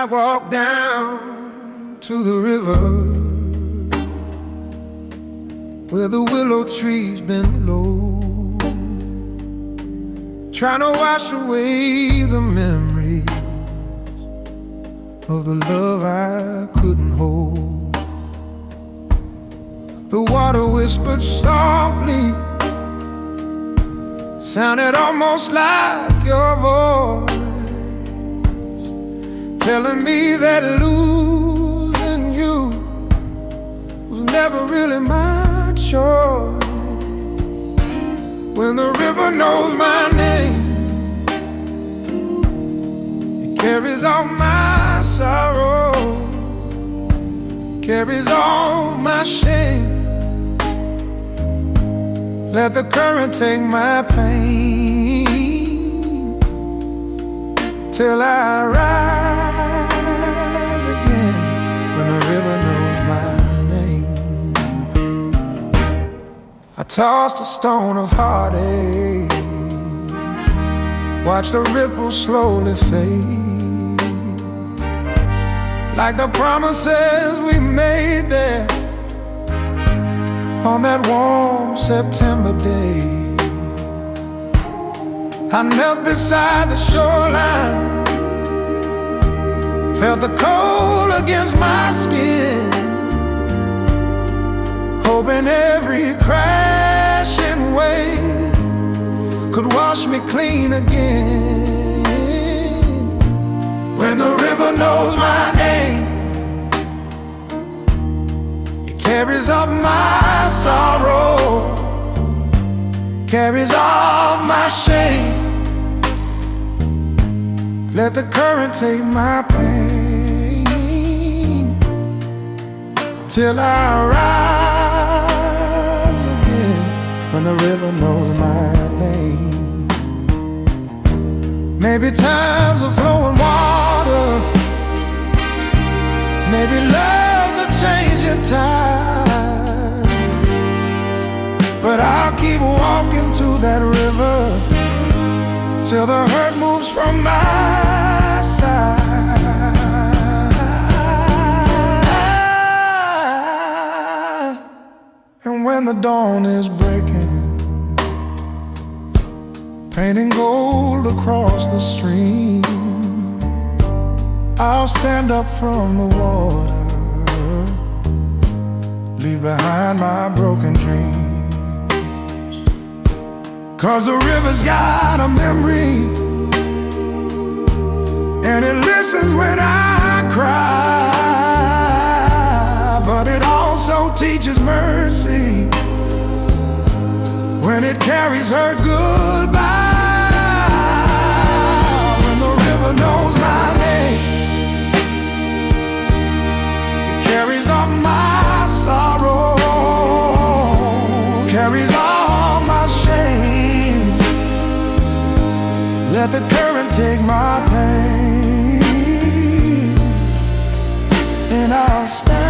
I walk down to the river where the willow trees bend low, trying to wash away the memories of the love I couldn't hold. The water whispered softly, sounded almost like your voice, telling me that losing you was never really my choice. When the river knows my name, it carries all my sorrow, carries all my shame. Let the current take my pain till I rise again. When the river knows my name, I tossed a stone of heartache, watch the ripples slowly fade, like the promises we made there on that warm September day. I knelt beside the shoreline, felt the cold against my skin, hoping every crashing wave could wash me clean again. When the river knows my name, it carries off my sorrow, carries off my shame. Let the current take my pain till I rise again. When the river knows my name, maybe time's a flowing water, maybe love's a changing tide, but I'll keep walking to that river till the hurt moves from my side. And when the dawn is breaking, painting gold across the stream, I'll stand up from the water, leave behind my broken dreams. 'Cause the river's got a memory, and it listens when I cry, but it also teaches mercy when it carries her goodbye. When the river knows my name, it carries all my sorrow, carries all my shame. Let the current take my pain, and I'll stand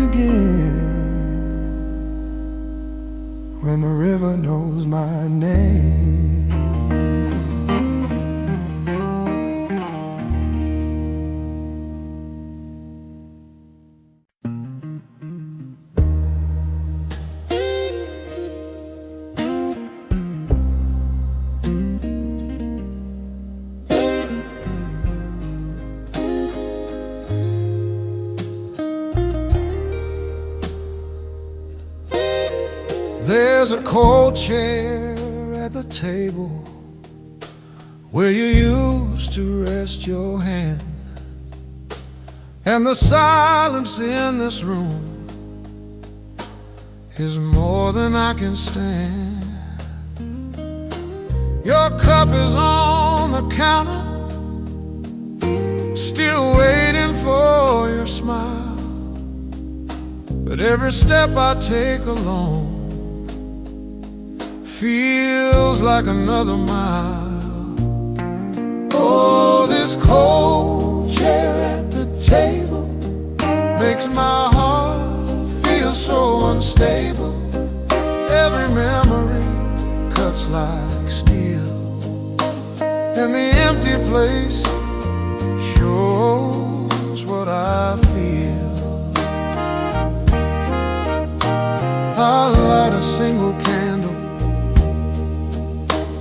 again when the river knows my name. There's a cold chair at the table where you used to rest your hand, and the silence in this room is more than I can stand. Your cup is on the counter, still waiting for your smile, but every step I take alone feels like another mile. Oh, this cold chair at the table makes my heart feel so unstable. Every memory cuts like steel, and the empty place I feel. I light a single candle,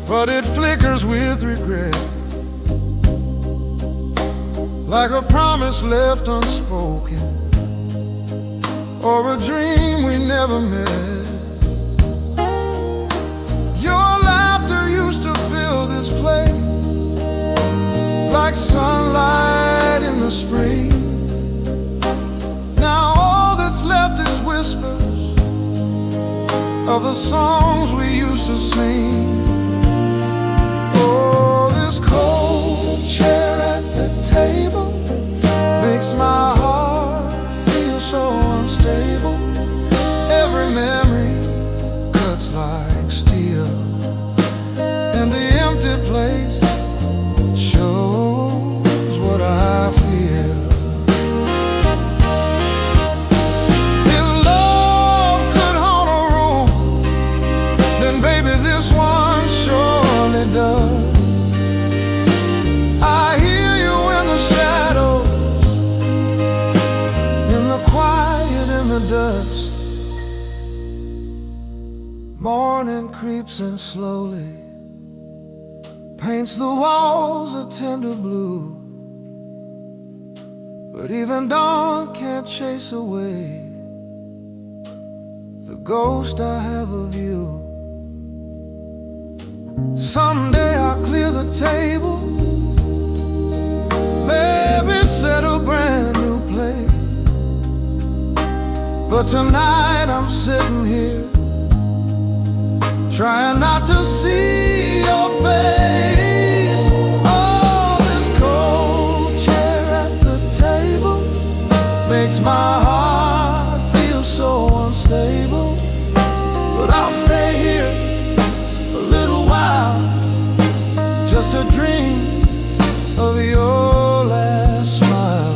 but it flickers with regret, like a promise left unspoken, or a dream we never met. Your laughter used to fill this place, like sunlight in the spring. Now all that's left is whispers of the songs we used to sing. Oh, this cold chair at the table makes my heart feel so unstable. Every memory cuts like steel, and the empty place shows what I feel. If love could haunt a room, then baby this one surely does. I hear you in the shadows, in the quiet, in the dust. Morning creeps in slowly, paints the walls a tender blue, but even dawn can't chase away the ghost I have of you. Someday I'll clear the table, maybe set a brand new plate, but tonight I'm sitting here trying not to see your face. Oh, this cold chair at the table makes my heart feel so unstable, but I'll stay here a little while just to dream of your last smile.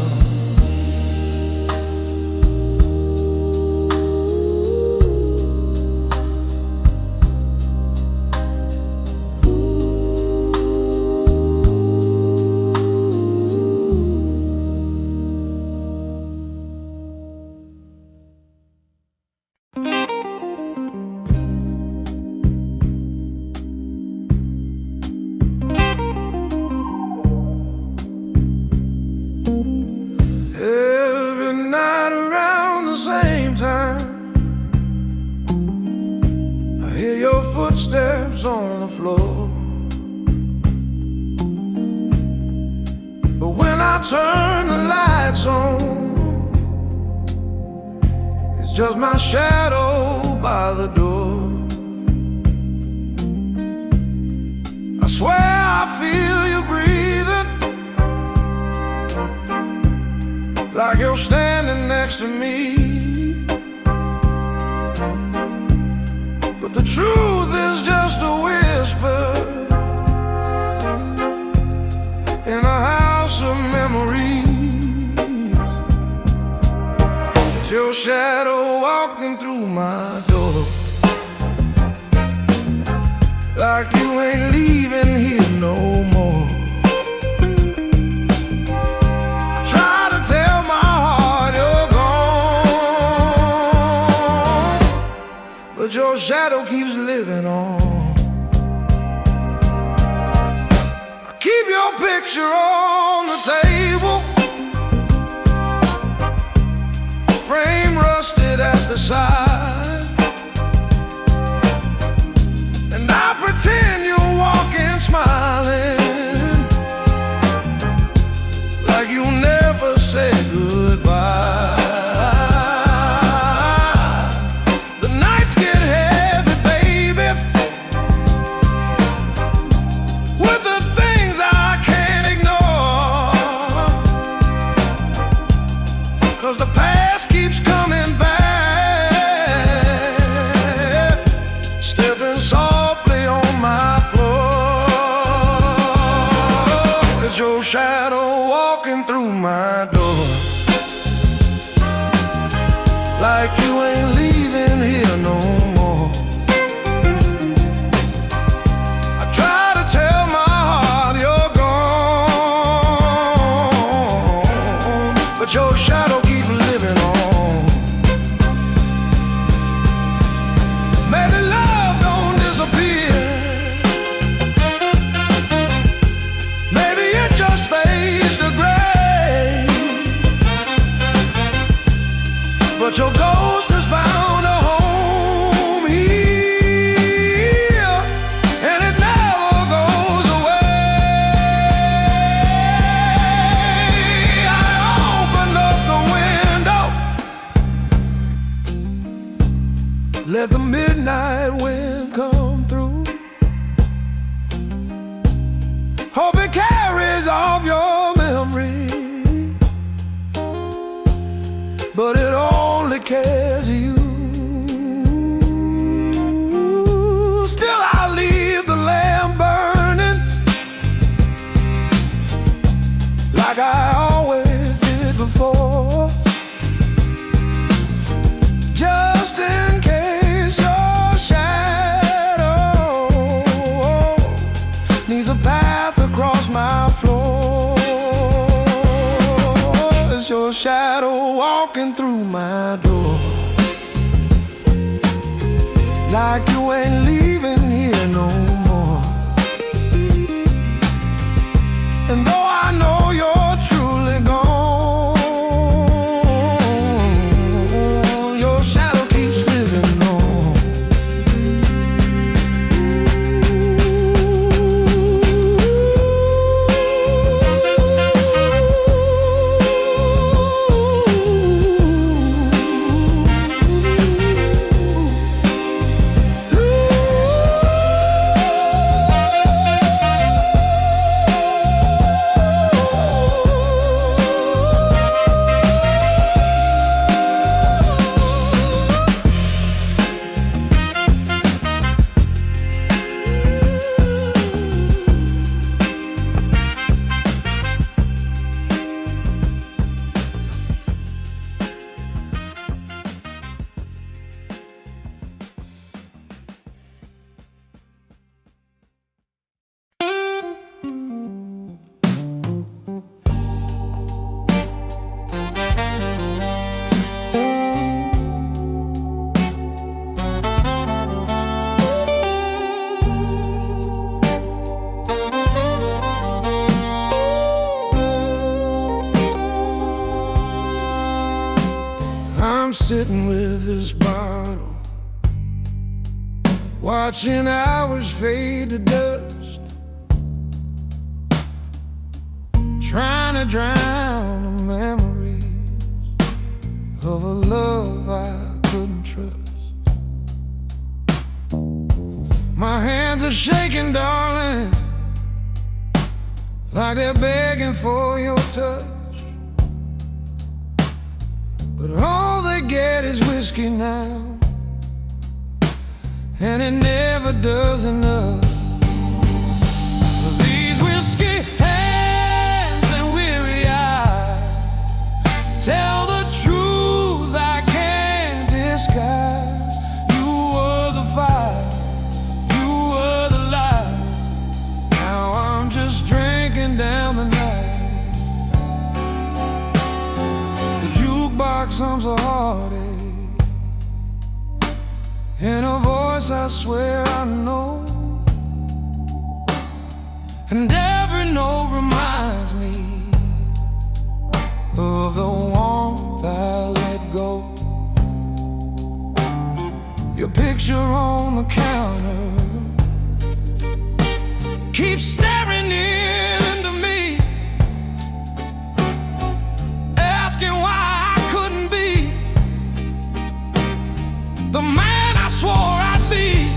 Every night around the same time, I hear your footsteps on the floor. But when I turn the lights on, it's just my shadow by the door. I swear I feel you breathing, like you're standing next to me. But the truth is just a whisper in a house of memories. It's your shadow walking through my door, like you ain't leaving here no more. But your shadow keeps living on. I keep your picture on the table, frame rusted at the side, and I pretend you're walking smiling, like you never said goodbye. With the things I can't ignore, Let the midnight wind come through. Hope it carries off your memory, but it only carries you. Still I leave the lamp burning, like I always did before, just in case your shadow needs a path across my floor. It's your shadow walking through my door, like you ain't leaving here no more. And though I know you're truly gone, your shadow keeps living on. I'm sitting with this bottle, watching hours fade to dust, trying to drown the memories of a love I couldn't trust. My hands are shaking, darling, like they're begging for your touch. But all they get is whiskey now, and it never does enough. These whiskey hands and weary eyes tell the truth I can't disguise. You were the fire, you were the light. Now I'm just drinking down the night. Box hums a heartache in a voice I swear I know, and every note reminds me of the warmth I let go. Your picture on the counter keeps staring into me, asking why the man I swore I'd be.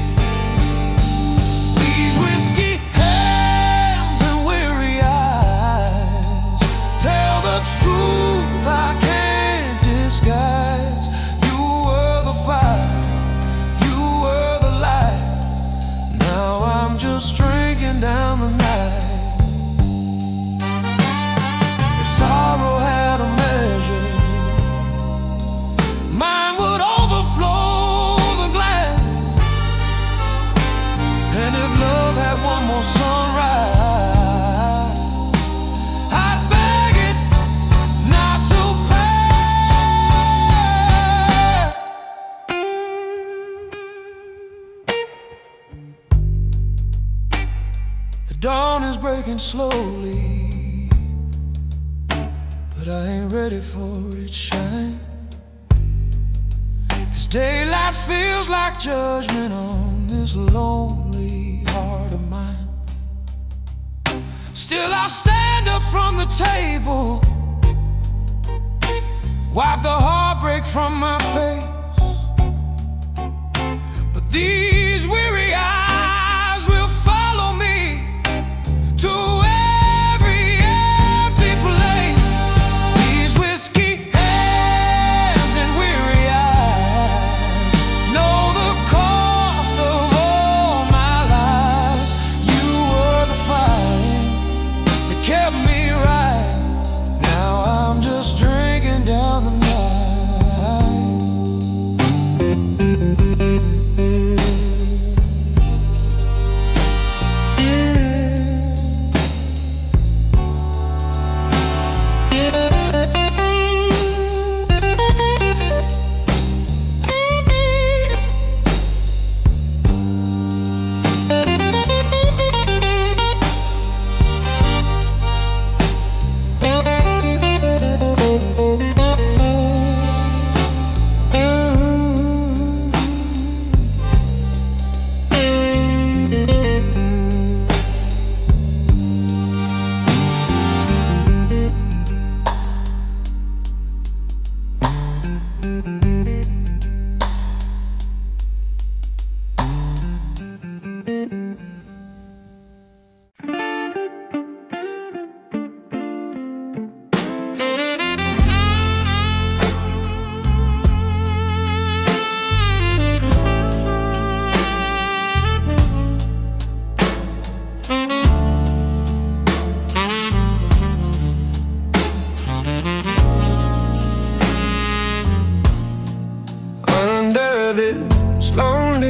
These whiskey hands and weary eyes tell the truth I can't disguise. You were the fire, you were the light. Now I'm just drinking down the night. If sorrow had a measure, mine would overflow. One more sunrise, I'd beg it not to pay. The dawn is breaking slowly, but I ain't ready for its shine. 'Cause daylight feels like judgment on this lonely heart of mine. Still I'll stand up from the table, wipe the heartbreak from my face,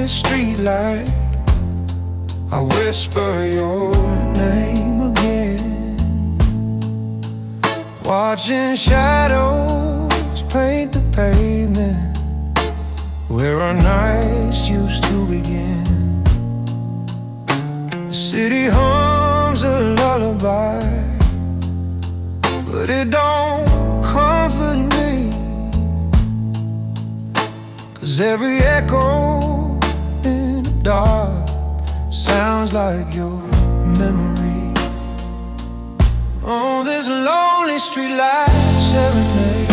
streetlight, I whisper your name again, watching shadows paint the pavement where our nights used to begin. The city hums a lullaby, but it don't comfort me, 'cause every echo in the dark sounds like your memory. Oh, this lonely streetlight serenade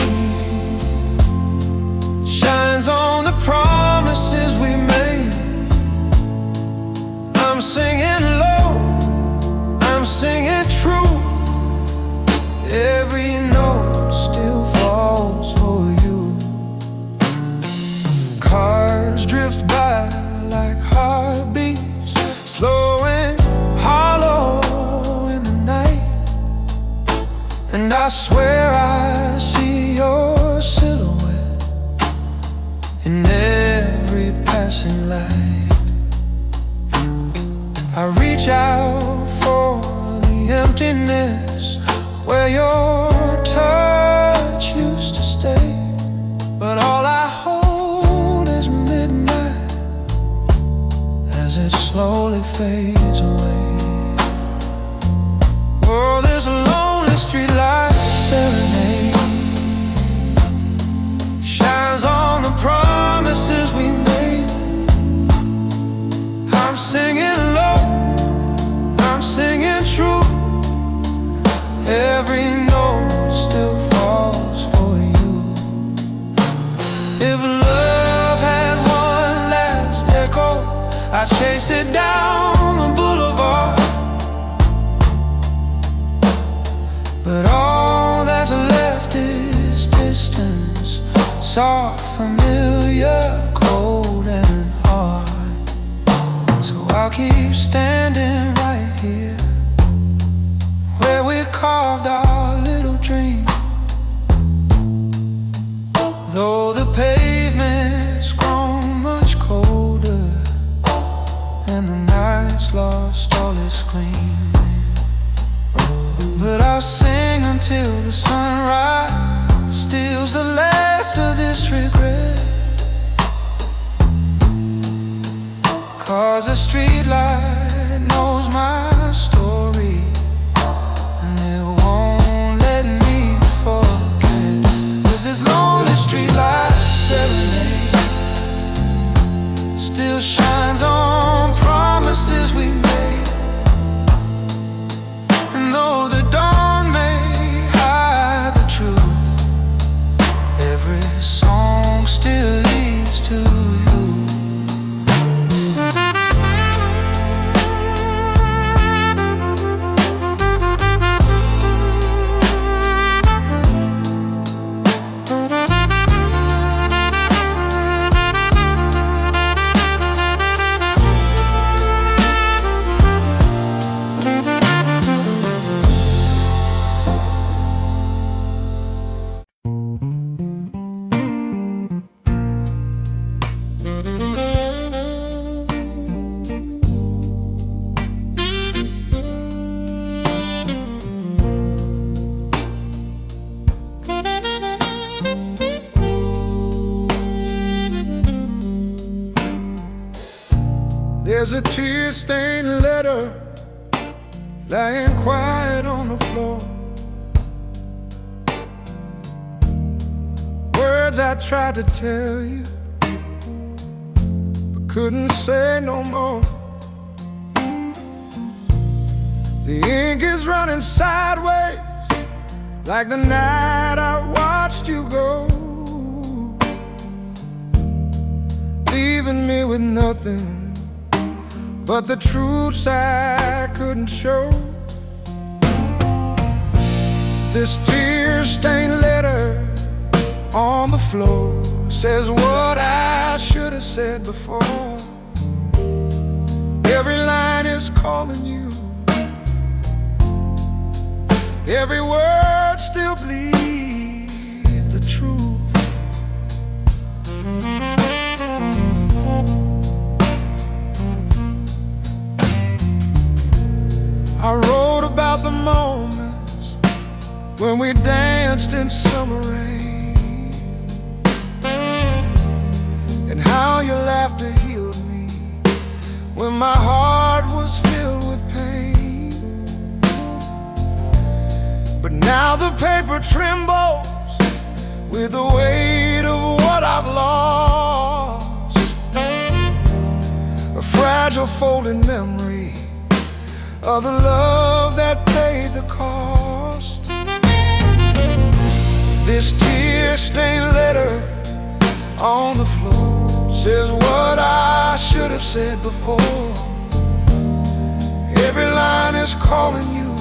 shines on the promises we made. I'm singing low, I'm singing true, every note still falls for you. Cars drift by like heartbeats, slow and hollow in the night, and I swear I see your silhouette in every passing light. I reach out for the emptiness where your touch used to stay, but all I hold is midnight as it slowly fades away. Oh, this lonely streetlight serenade shines on the promises we made. I'm singing low, I'm singing true, every note still falls for you. If love had one last echo, I'd chase it down the boulevard, but all that's left is distance, soft, familiar, cold and hard. So I'll keep standing right here where we carved our little dream, though the pavement's grown much colder and the night's lost all its gleaming. But I'll sing until the sunrise steals the last of this regret, 'cause the streetlight knows my story, and it won't let me forget. With this lonely streetlight serenade still shines on promises we made, and though the dawn may hide the truth, every song still leads to you. There's a tear-stained letter lying quiet on the floor, words I tried to tell you but couldn't say no more. The ink is running sideways like the night I watched you go, leaving me with nothing but the truths I couldn't show. This tear-stained letter on the floor says what I should have said before. Every line is calling you, every word still bleeds the truth. summer rain, and how your laughter healed me when my heart was filled with pain. But now the paper trembles with the weight of what I've lost, a fragile folded memory of the love that paid the cost. This tear-stained letter on the floor says what I should have said before. Every line is calling you,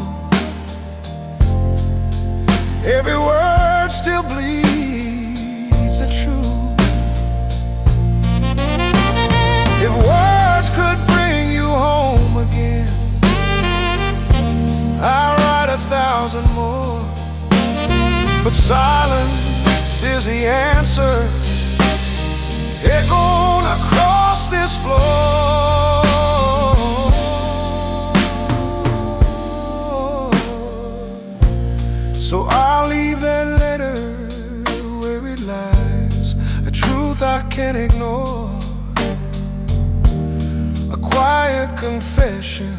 every word still bleeds the truth. If words could bring you home again, I'd write 1,000 more. But silence is the answer, echoing across this floor. So I'll leave that letter where it lies, a truth I can't ignore, a quiet confession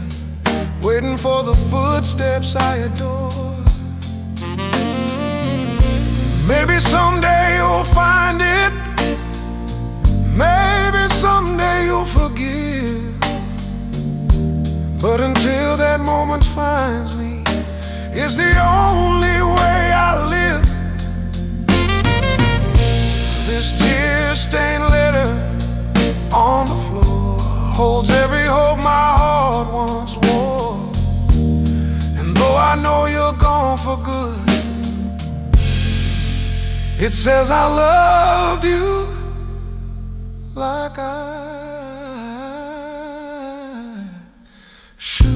waiting for the footsteps I adore. Maybe someday you'll find it, maybe someday you'll forgive, but until that moment finds me, it's the only way I live. This tear-stained letter on the floor holds every hope my heart once wore. And though I know you're gone for good, it says I loved you like I should.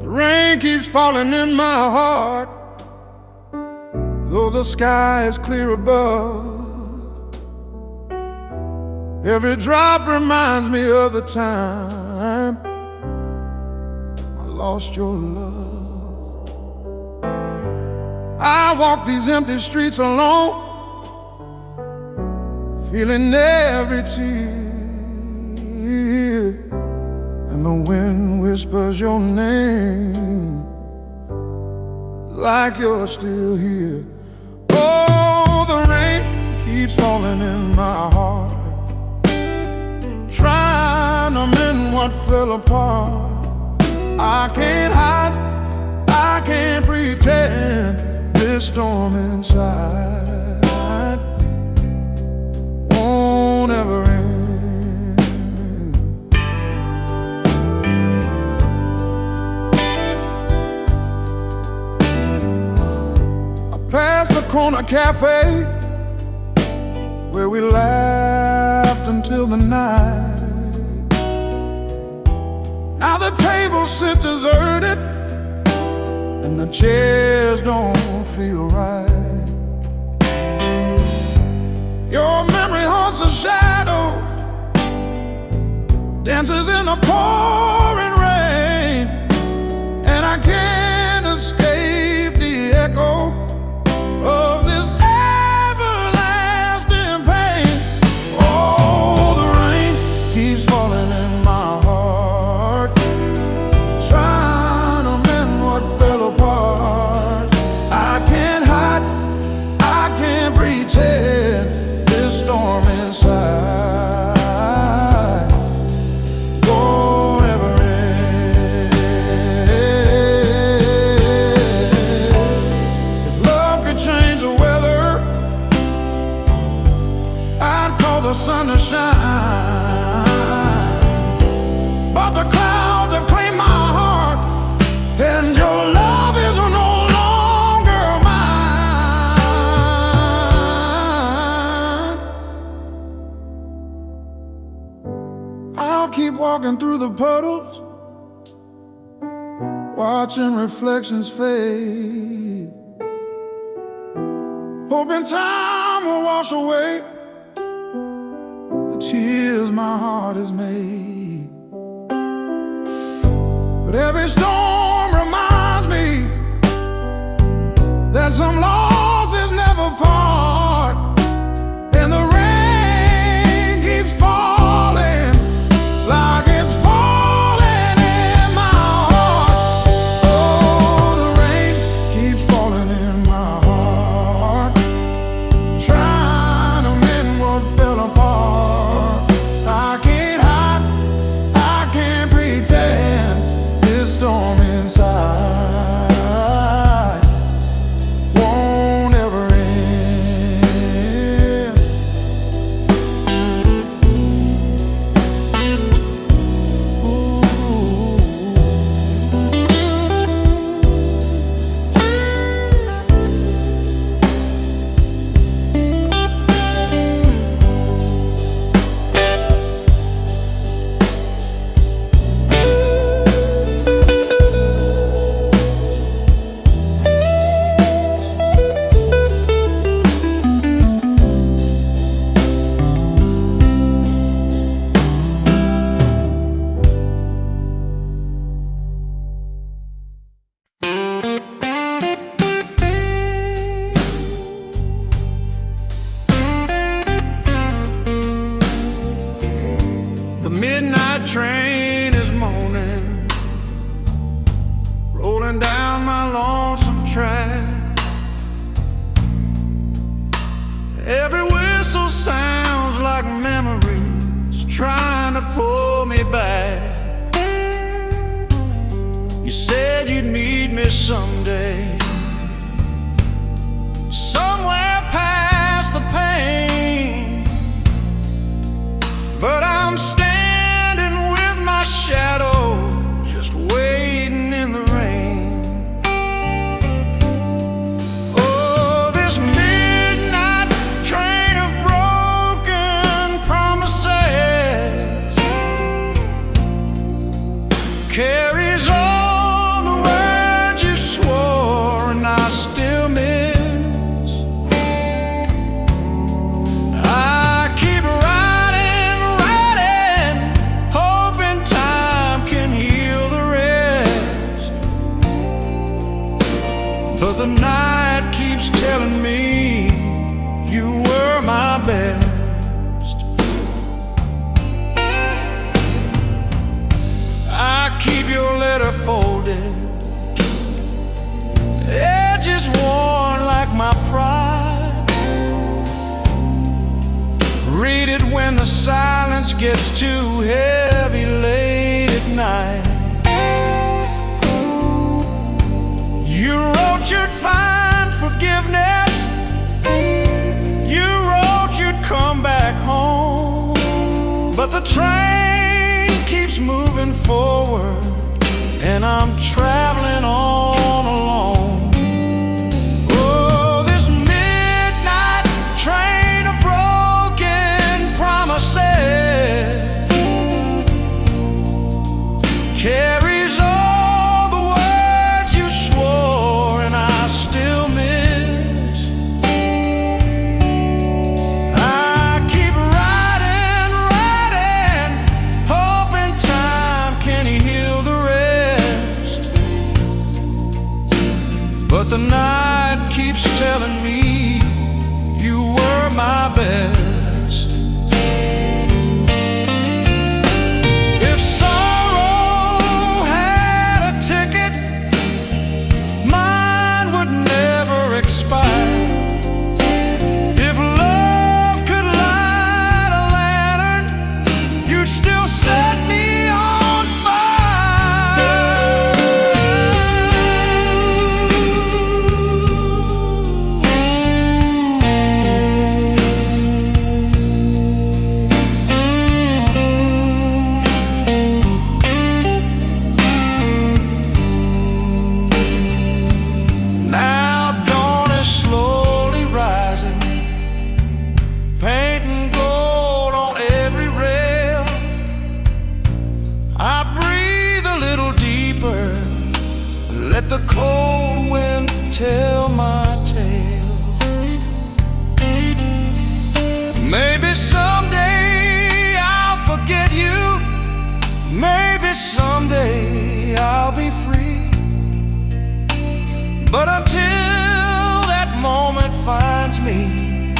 The rain keeps falling in my heart, though the sky is clear above. Every drop reminds me of the time I lost your love. I walk these empty streets alone, feeling every tear, and the wind whispers your name like you're still here. Oh, the rain keeps falling in my heart, trying to mend what fell apart. I can't hide, I can't pretend this storm inside won't ever end. I passed the corner cafe where we laughed until the night. Now the table sits deserted and the chairs don't feel right. Your memory haunts a shadow, dances in the pouring rain, and I can't escape the echo of this everlasting pain. Oh, the rain keeps falling in my heart, trying to mend what fell apart. I can't hide, I can't pretend this storm inside won't ever end. walking through the puddles, watching reflections fade, hoping time will wash away the tears my heart has made. But every storm reminds me that some losses never part, and the rain keeps falling like it's falling in my heart. Oh, the rain keeps falling in my heart, trying to mend what fell apart. I can't hide, I can't pretend this storm inside won't ever end. Ooh. The midnight train is moaning, rolling down my lonesome track. Every whistle sounds like memories trying to pull me back. You said you'd meet me someday, somewhere past the pain, but I'm standing with my shadow, just waiting in the rain. Oh, this midnight train of broken promises carries all the words you swore and I still miss. I keep writing, hoping time can heal the rest, but the night keeps telling me you were my best. I keep your letter folded, edges worn like my pride. Read it when the silence gets too heavy late at night. You wrote you'd find forgiveness, you wrote you'd come back home, but the train keeps moving forward and I'm traveling on alone. Oh, this midnight train of broken promises carries all the words you swore and I still miss. I keep writing, hoping time can heal the rest, but the night keeps telling me you were my best. If sorrow had a ticket, mine would never expire. If love could light a lantern, you'd still set me on fire. let the cold wind tell my tale. Maybe someday I'll forget you. Maybe someday I'll be free. But until that moment finds me,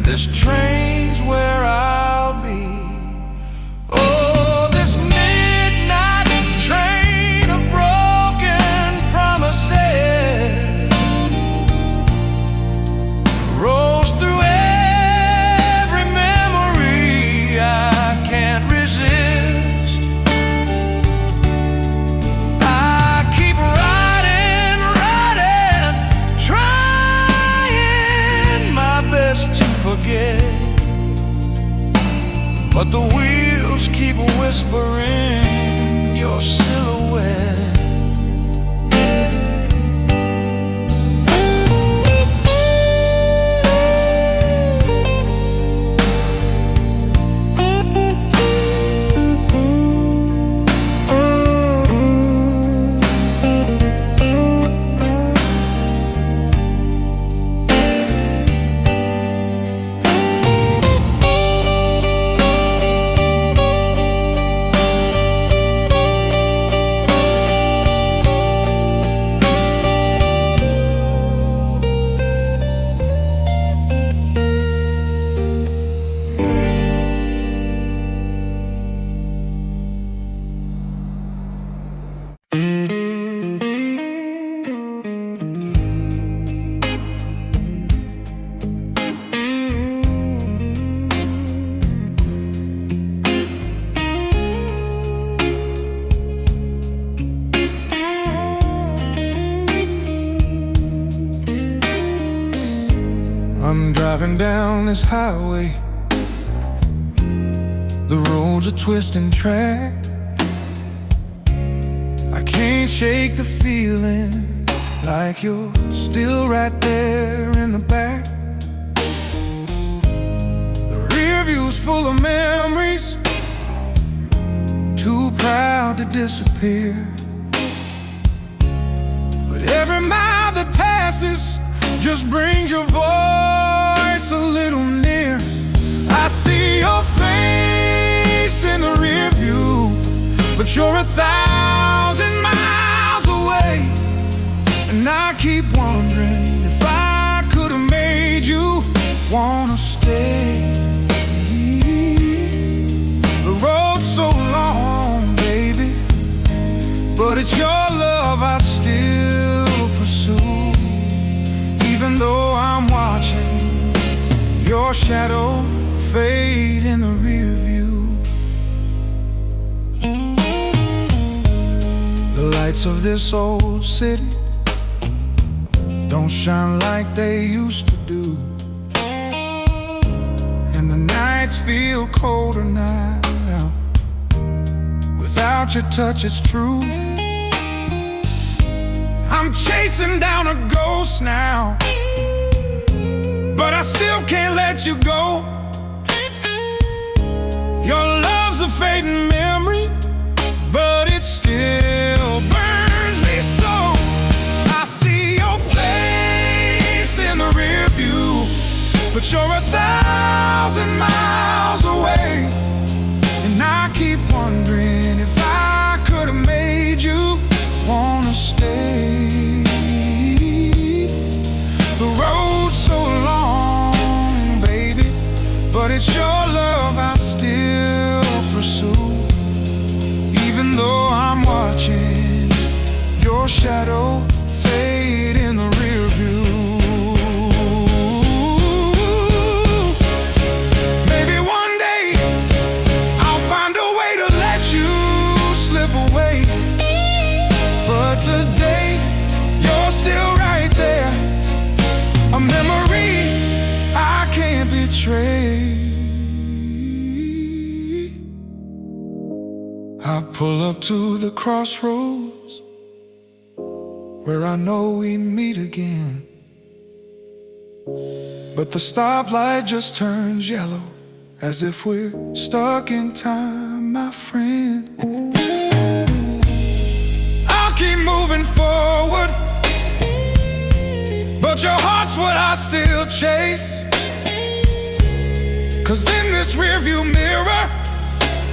this train's where I'll be. Oh, this midnight train of broken promises rolls through every memory I can't resist. I keep riding, trying my best to forget, but the wheels keep whispering your silhouette. I'm driving down this highway. The roads are twisting track. I can't shake the feeling like you're still right there in the back. The rear view's full of memories, too proud to disappear. But every mile that passes just brings your voice a little near. I see your face in the rear view, but you're 1,000 miles away. And I keep wondering if I could have made you wanna stay. The road's so long, baby, but it's your love I still pursue. Even though I'm watching your shadow fade in the rear view. The lights of this old city don't shine like they used to do, and the nights feel colder now. Without your touch, it's true. I'm chasing down a ghost now, but I still can't let you go. Your love's a fading memory, but it still burns me so. I see your face in the rear view, but you're 1,000 miles away. And I keep wondering if I could have made you wanna stay. The road's so long, baby, but it's your love I still pursue. Even though I'm watching your shadow fade in the rear view. Maybe one day I'll find a way to let you slip away, but today you're still right there, a memory I can't betray. I pull up to the crossroads where I know we meet again, but the stoplight just turns yellow, as if we're stuck in time, my friend. I'll keep moving moving forward, but your heart's what I still chase. 'Cause in this rearview mirror,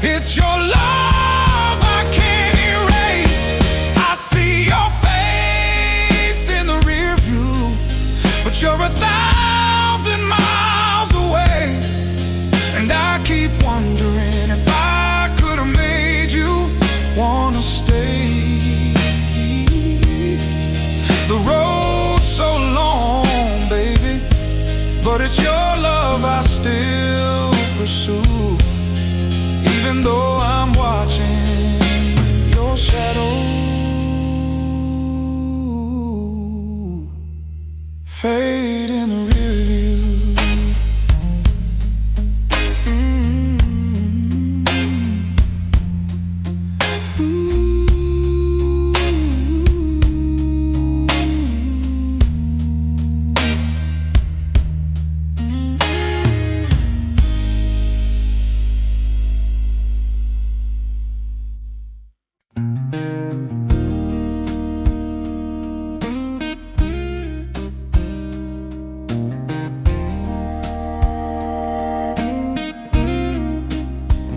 it's your love I can't erase. I see your face in the rear view, but you're 1,000 miles away. And I keep wondering if I could have made you wanna stay. The road's so long, baby, but it's your love I still pursue. Even though I'm watching your shadow fade in the rear view.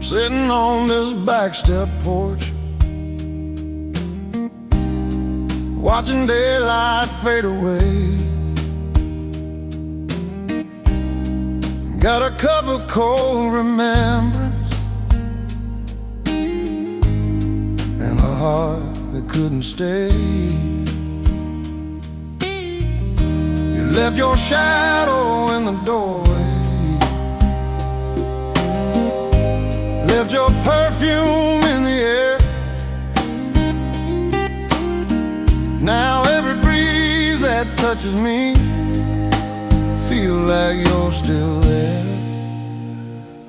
Sitting on this back step porch, watching daylight fade away. Got a cup of cold remembrance and a heart that couldn't stay. You left your shadow in the doorway, left your perfume in the air. Now every breeze that touches me feel like you're still there.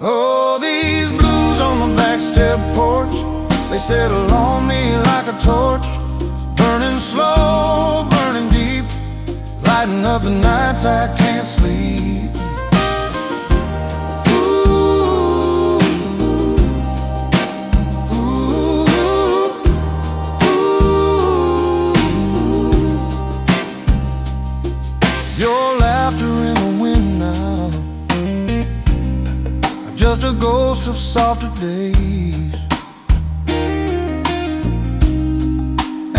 Oh, these blues on the back step porch, they settle on me like a torch, burning slow, burning deep, lighting up the nights I can't sleep. Your laughter in the wind now, just a ghost of softer days.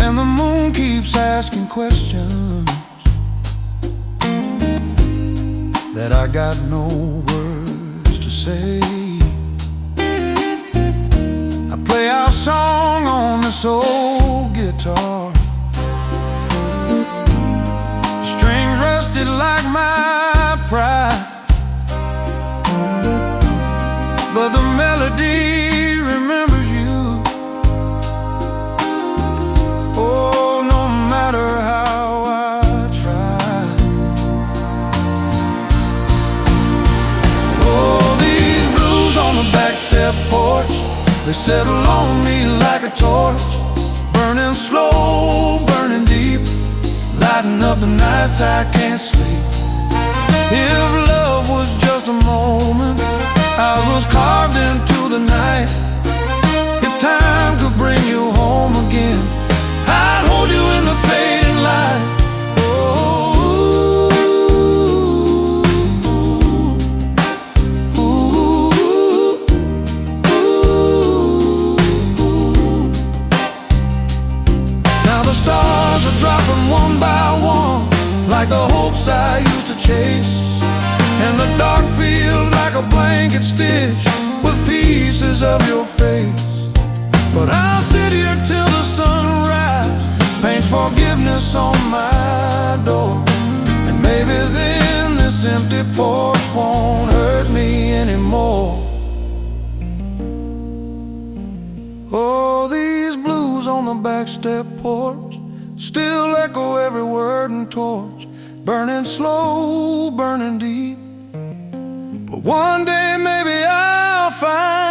And the moon keeps asking questions that I got no words to say. I play our song on this old guitar, strings rusted like my pride, but the melody remembers you. Oh, no matter how I try. Oh, these blues on the back step porch, they settle on me like a torch, burning slow, burning deep, lighting up the nights I can't sleep. If love was just a moment, ours was carved into the night. If time could bring you home again, I'd hold you in the fading light. Now the stars are dropping one by one, like the hopes I used to chase, and the dark feels like a blanket stitch with pieces of your face. But I'll sit here till the sunrise paints forgiveness on my door, and maybe then this empty porch won't hurt me anymore. Oh, these blues on the back step porch still echo every word and torch, burning slow, burning deep. But one day maybe I'll find